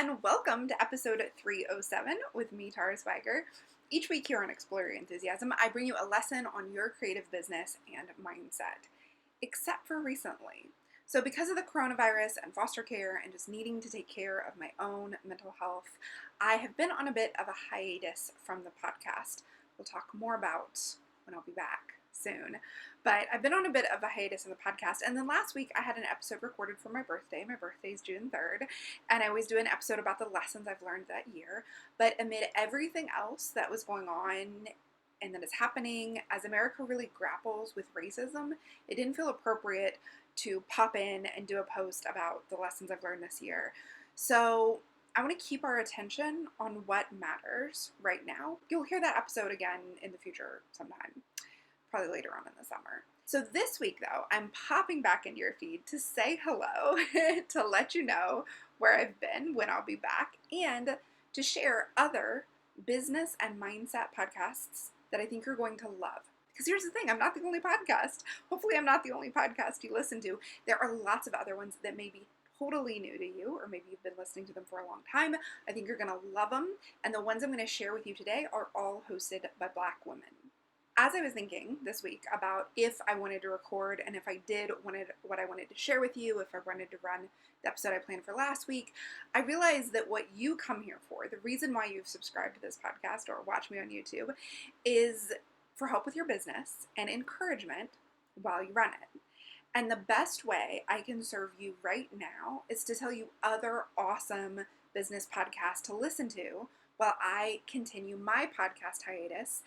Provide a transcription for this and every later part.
and welcome to episode 307 with me, Tara Swagger. Each week here on Explore Your Enthusiasm, I bring you a lesson on your creative business and mindset, except for recently. So because of the coronavirus and foster care and just needing to take care of my own mental health, I have been on a bit of a hiatus from the podcast. We'll talk more about when I'll be back soon. But I've been on a bit of a hiatus in the podcast, and then last week I had an episode recorded for my birthday. My birthday is June 3rd, and I always do an episode about the lessons I've learned that year. But amid everything else that was going on and that is happening as America really grapples with racism, it didn't feel appropriate to pop in and do a post about the lessons I've learned this year. So I want to keep our attention on what matters right now. You'll hear that episode again in the future sometime, probably later on in the summer. So this week, though, I'm popping back into your feed to say hello, to let you know where I've been, when I'll be back, and to share other business and mindset podcasts that I think you're going to love. Because here's the thing, I'm not the only podcast. Hopefully I'm not the only podcast you listen to. There are lots of other ones that may be totally new to you, or maybe you've been listening to them for a long time. I think you're going to love them. And the ones I'm going to share with you today are all hosted by Black women. As I was thinking this week about if I wanted to record and if I did what I wanted to share with you, if I wanted to run the episode I planned for last week, I realized that what you come here for, the reason why you've subscribed to this podcast or watch me on YouTube, is for help with your business and encouragement while you run it. And the best way I can serve you right now is to tell you other awesome business podcasts to listen to while I continue my podcast hiatus.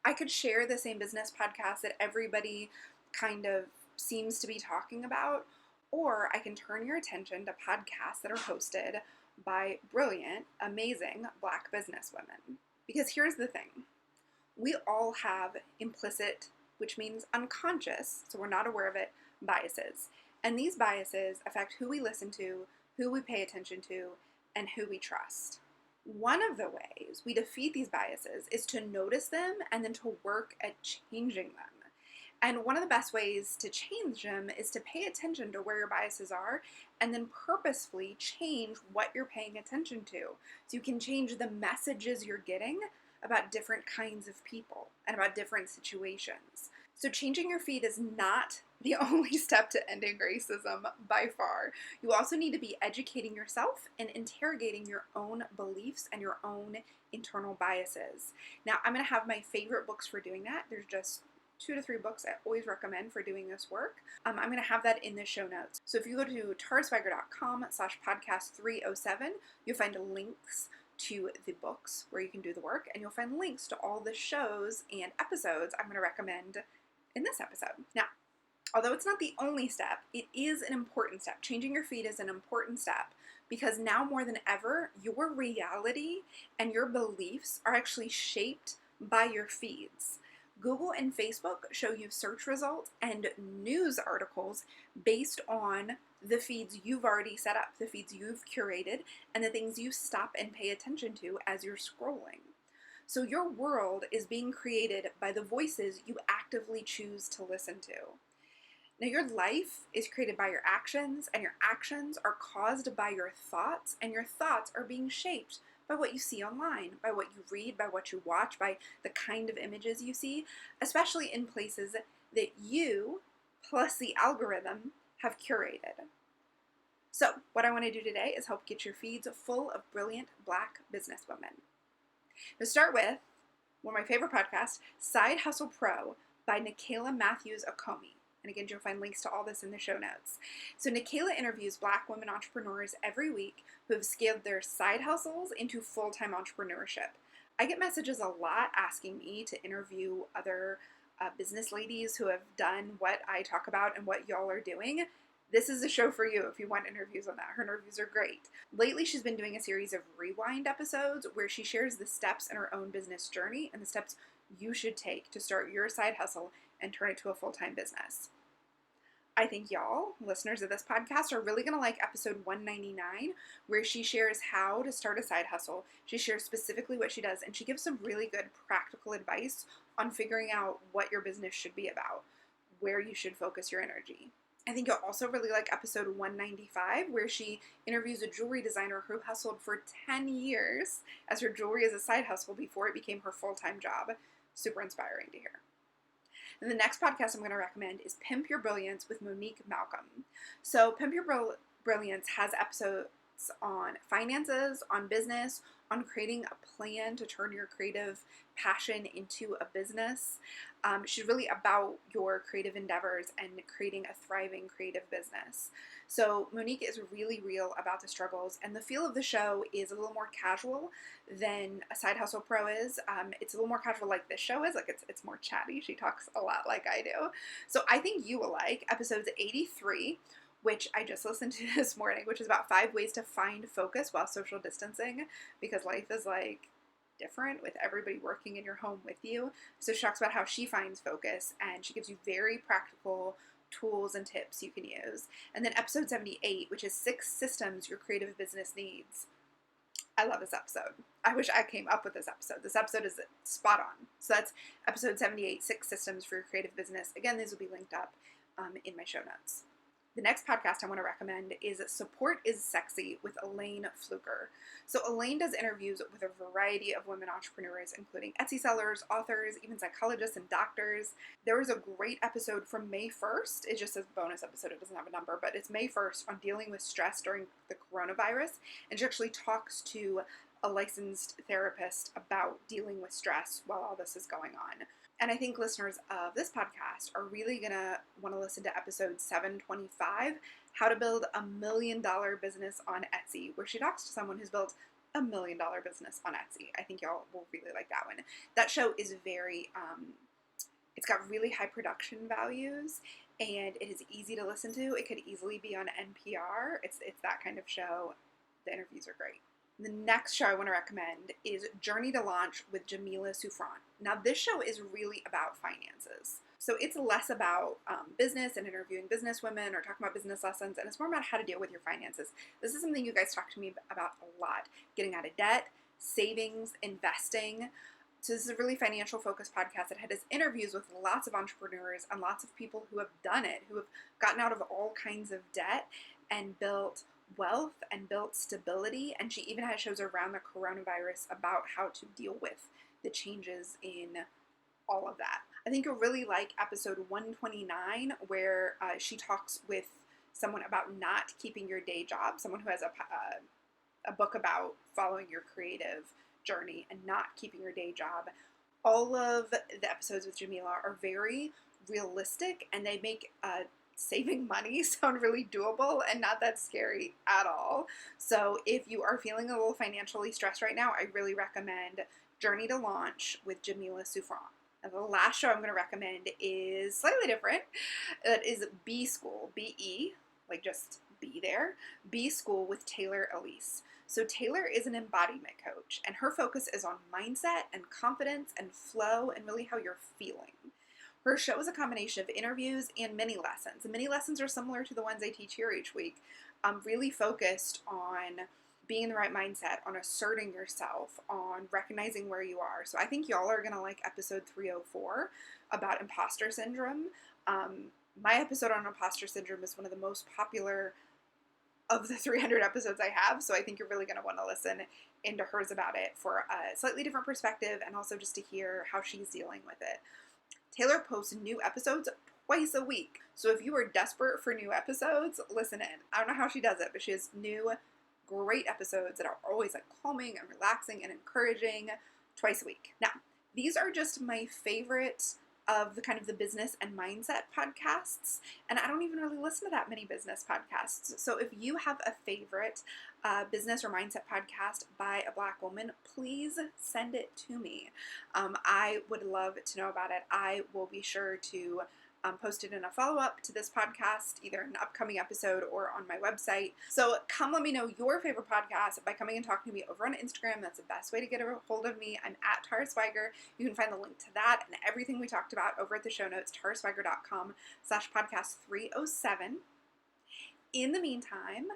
I could share the same business podcast that everybody kind of seems to be talking about, or I can turn your attention to podcasts that are hosted by brilliant, amazing Black businesswomen. Because here's the thing. We all have implicit, which means unconscious, so we're not aware of it, biases. And these biases affect who we listen to, who we pay attention to, and who we trust. One of the ways we defeat these biases is to notice them and then to work at changing them. And one of the best ways to change them is to pay attention to where your biases are and then purposefully change what you're paying attention to. So you can change the messages you're getting about different kinds of people and about different situations. So changing your feed is not the only step to ending racism by far. You also need to be educating yourself and interrogating your own beliefs and your own internal biases. Now, I'm going to have my favorite books for doing that. There's just 2 to 3 books I always recommend for doing this work. I'm going to have that in the show notes. So if you go to taraswagger.com/podcast307, you'll find links to the books where you can do the work, and you'll find links to all the shows and episodes I'm going to recommend in this episode. Now, although it's not the only step, it is an important step. Changing your feed is an important step because now more than ever, your reality and your beliefs are actually shaped by your feeds. Google and Facebook show you search results and news articles based on the feeds you've already set up, the feeds you've curated, and the things you stop and pay attention to as you're scrolling. So your world is being created by the voices you actively choose to listen to. Now your life is created by your actions, and your actions are caused by your thoughts, and your thoughts are being shaped by what you see online, by what you read, by what you watch, by the kind of images you see, especially in places that you, plus the algorithm, have curated. So what I want to do today is help get your feeds full of brilliant Black businesswomen. To start with, one of my favorite podcasts, Side Hustle Pro by Nicaila, Mathews, Okome. And again, you'll find links to all this in the show notes. So Nicaila interviews Black women entrepreneurs every week who have scaled their side hustles into full-time entrepreneurship. I get messages a lot asking me to interview other business ladies who have done what I talk about and what y'all are doing. This is a show for you if you want interviews on that. Her interviews are great. Lately, she's been doing a series of rewind episodes where she shares the steps in her own business journey and the steps you should take to start your side hustle and turn it to a full-time business. I think y'all, listeners of this podcast, are really going to like episode 199, where she shares how to start a side hustle. She shares specifically what she does, and she gives some really good practical advice on figuring out what your business should be about, where you should focus your energy. I think you'll also really like episode 195, where she interviews a jewelry designer who hustled for 10 years as her jewelry as a side hustle before it became her full-time job. Super inspiring to hear. And the next podcast I'm going to recommend is Pimp Your Brilliance with Monique Malcom. So Pimp Your Brilliance has episodes on finances, on business, on creating a plan to turn your creative passion into a business. She's really about your creative endeavors and creating a thriving creative business. So Monique is really real about the struggles, and the feel of the show is a little more casual than a Side Hustle Pro is. It's a little more casual like this show is. Like it's more chatty. She talks a lot like I do. So I think you will like episodes 83, which I just listened to this morning, which is about 5 ways to find focus while social distancing, because life is like different with everybody working in your home with you. So she talks about how she finds focus, and she gives you very practical tools and tips you can use. And then episode 78, which is 6 systems your creative business needs. I love this episode. I wish I came up with this episode. This episode is spot on. So that's episode 78, 6 systems for your creative business. Again, these will be linked up in my show notes. The next podcast I want to recommend is Support is Sexy with Elayne Fluker. So Elaine does interviews with a variety of women entrepreneurs, including Etsy sellers, authors, even psychologists and doctors. There was a great episode from May 1st. It just says bonus episode. It doesn't have a number, but it's May 1st on dealing with stress during the coronavirus. And she actually talks to a licensed therapist about dealing with stress while all this is going on. And I think listeners of this podcast are really going to want to listen to episode 725, How to Build a $1 Million Business on Etsy, where she talks to someone who's built a $1 million business on Etsy. I think y'all will really like that one. That show is very, it's got really high production values, and it is easy to listen to. It could easily be on NPR. It's that kind of show. The interviews are great. The next show I want to recommend is Journey to Launch with Jamila Soufrant. Now, this show is really about finances. So it's less about business and interviewing business women or talking about business lessons, and it's more about how to deal with your finances. This is something you guys talk to me about a lot. Getting out of debt, savings, investing. So this is a really financial focused podcast that has interviews with lots of entrepreneurs and lots of people who have done it, who have gotten out of all kinds of debt and built wealth and built stability. And she even has shows around the coronavirus about how to deal with the changes in all of that. I think you'll really like episode 129, where she talks with someone about not keeping your day job, someone who has a book about following your creative journey and not keeping your day job. All of the episodes with Jamila are very realistic, and they make saving money sound really doable and not that scary at all. So if you are feeling a little financially stressed right now, I really recommend Journey to Launch with Jamila Soufrant. And the last show I'm going to recommend is slightly different. It is B School, B-E, like just be there, B School with Taylor Elyse. So Taylor is an embodiment coach, and her focus is on mindset and confidence and flow and really how you're feeling. Her show is a combination of interviews and mini lessons. The mini lessons are similar to the ones I teach here each week, really focused on being in the right mindset, on asserting yourself, on recognizing where you are. So I think y'all are going to like episode 304 about imposter syndrome. My episode on imposter syndrome is one of the most popular of the 300 episodes I have, so I think you're really going to want to listen into hers about it for a slightly different perspective, and also just to hear how she's dealing with it. Taylor posts new episodes twice a week. So if you are desperate for new episodes, listen in. I don't know how she does it, but she has new, great episodes that are always like calming and relaxing and encouraging twice a week. Now, these are just my favorite of the kind of the business and mindset podcasts, and I don't even really listen to that many business podcasts. So if you have a favorite business or mindset podcast by a Black woman, please send it to me. I would love to know about it. I will be sure to post it in a follow-up to this podcast, either in an upcoming episode or on my website. So come let me know your favorite podcast by coming and talking to me over on Instagram. That's the best way to get a hold of me. I'm at Tara Swiger. You can find the link to that and everything we talked about over at the show notes, taraswiger.com/podcast 307. In the meantime,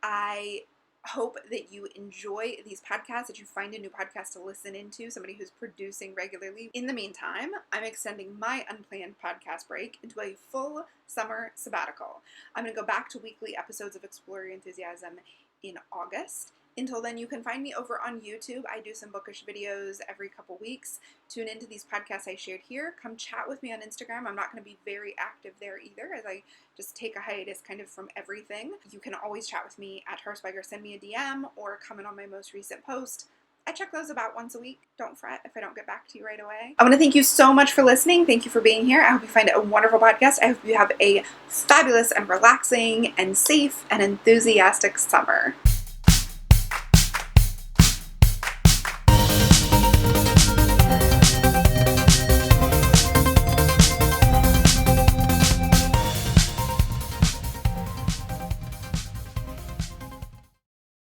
I hope that you enjoy these podcasts, that you find a new podcast to listen into, somebody who's producing regularly. In the meantime, I'm extending my unplanned podcast break into a full summer sabbatical. I'm going to go back to weekly episodes of Explore Your Enthusiasm in August. Until then, you can find me over on YouTube. I do some bookish videos every couple weeks. Tune into these podcasts I shared here. Come chat with me on Instagram. I'm not going to be very active there either, as I just take a hiatus kind of from everything. You can always chat with me at Harsweiger. Send me a DM or comment on my most recent post. I check those about once a week. Don't fret if I don't get back to you right away. I want to thank you so much for listening. Thank you for being here. I hope you find it a wonderful podcast. I hope you have a fabulous and relaxing and safe and enthusiastic summer.